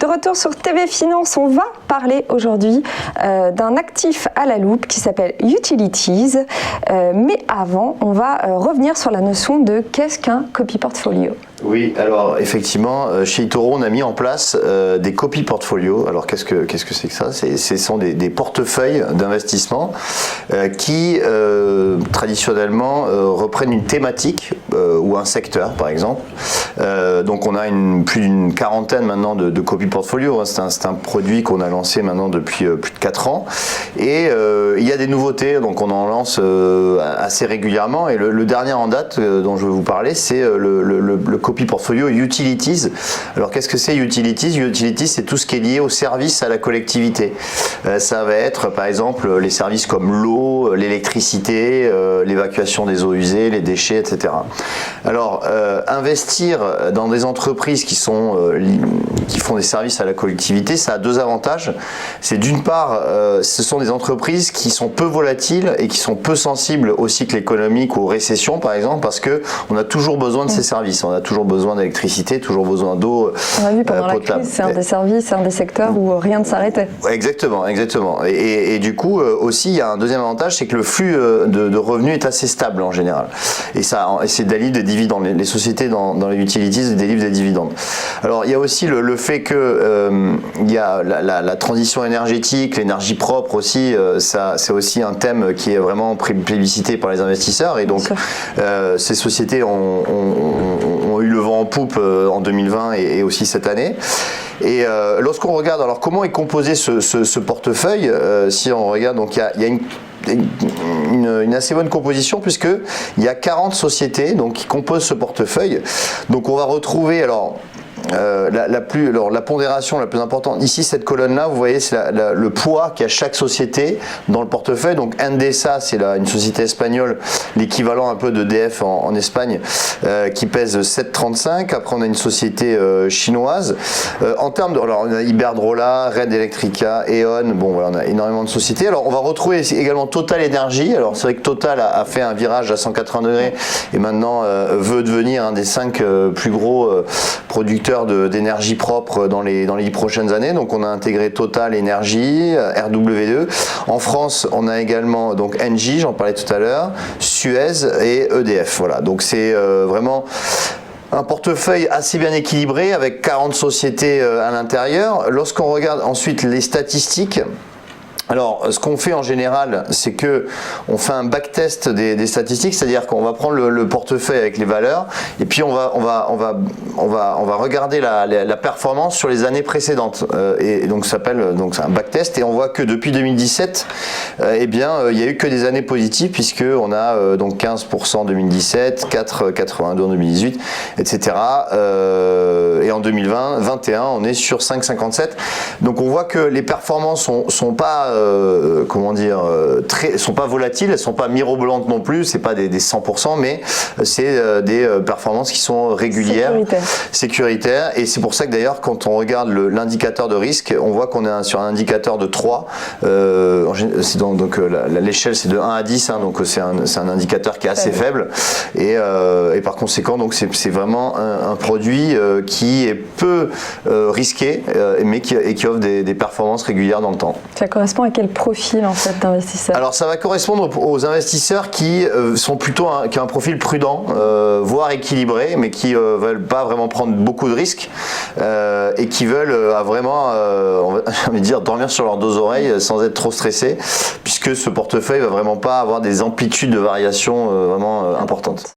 De retour sur TV Finance, on va parler aujourd'hui d'un actif à la loupe qui s'appelle Utilities. Mais avant, on va revenir sur la notion de qu'est-ce qu'un copy portfolio. Oui, alors effectivement, chez eToro, on a mis en place des copy portfolios. Alors qu'est-ce que c'est que ça? Ce sont des portefeuilles d'investissement qui traditionnellement reprennent une thématique ou un secteur, par exemple. Donc on a plus d'une quarantaine maintenant de copy portfolios. C'est un produit qu'on a lancé maintenant depuis plus de 4 ans. Et il y a des nouveautés, donc on en lance assez régulièrement. Et le dernier en date dont je vais vous parler, c'est le copy portfolio Utilities. Alors qu'est-ce que c'est Utilities? Utilities, c'est tout ce qui est lié au service à la collectivité. Ça va être par exemple les services comme l'eau, l'électricité, l'évacuation des eaux usées, les déchets, etc. Alors investir dans des entreprises qui font des services à la collectivité, ça a 2 avantages. C'est d'une part, ce sont des entreprises qui sont peu volatiles et qui sont peu sensibles aux cycles économiques ou aux récessions, par exemple, parce que on a toujours besoin de ces services. On a toujours besoin d'électricité, toujours besoin d'eau potable. On a vu pendant la crise, c'est un des services, c'est un des secteurs où rien ne s'arrêtait. Exactement. Et du coup, aussi, il y a un deuxième avantage, c'est que le flux de revenus est assez stable en général. Et c'est délivré des dividendes. Les sociétés dans les utilities délivrent des dividendes. Alors, il y a aussi le fait que il y a la transition énergétique, l'énergie propre aussi. C'est aussi un thème qui est vraiment plébiscité par les investisseurs. Et donc, ces sociétés ont eu le vent en poupe en 2020 et aussi cette année. Et lorsqu'on regarde, alors comment est composé ce portefeuille, si on regarde, donc il y a une assez bonne composition puisque il y a 40 sociétés donc qui composent ce portefeuille. Donc on va retrouver la pondération la plus importante ici, cette colonne là, vous voyez, c'est le poids qu'a chaque société dans le portefeuille. Donc Endesa, c'est une société espagnole, l'équivalent un peu d'EDF en Espagne, qui pèse 7,35. Après on a une société chinoise. En termes de, alors on a Iberdrola, Red Electrica, E.ON, bon voilà, on a énormément de sociétés. Alors on va retrouver également Total Energy. Alors c'est vrai que Total a fait un virage à 180 degrés et maintenant veut devenir un des 5 plus gros producteurs d'énergie propre dans les 10 prochaines années. Donc on a intégré Total Énergie, RWE. En France, on a également donc Engie, j'en parlais tout à l'heure, Suez et EDF. Voilà, donc c'est vraiment un portefeuille assez bien équilibré avec 40 sociétés à l'intérieur. Lorsqu'on regarde ensuite les statistiques, alors, ce qu'on fait en général, c'est que on fait un backtest des statistiques, c'est-à-dire qu'on va prendre le portefeuille avec les valeurs et puis on va regarder la performance sur les années précédentes. Et donc, ça s'appelle donc c'est un backtest et on voit que depuis 2017, il y a eu que des années positives puisque on a donc 15% en 2017, 4,82 en 2018, etc. Et en 2021, on est sur 5,57. Donc, on voit que les performances sont pas sont pas volatiles, elles sont pas mirobolantes non plus, c'est pas des 100%, mais c'est des performances qui sont régulières, sécuritaires, et c'est pour ça que d'ailleurs quand on regarde l'indicateur de risque, on voit qu'on est sur un indicateur de 3, l'échelle c'est de 1 à 10, hein, donc c'est un indicateur qui est assez faible, et par conséquent donc c'est vraiment un produit qui est peu risqué, mais qui offre des performances régulières dans le temps. Ça correspond à quel profil en fait d'investisseurs? Alors ça va correspondre aux investisseurs qui sont plutôt qui ont un profil prudent, voire équilibré, mais qui veulent pas vraiment prendre beaucoup de risques et qui veulent vraiment, on va dire, dormir sur leurs 2 oreilles sans être trop stressés, puisque ce portefeuille va vraiment pas avoir des amplitudes de variation vraiment importantes.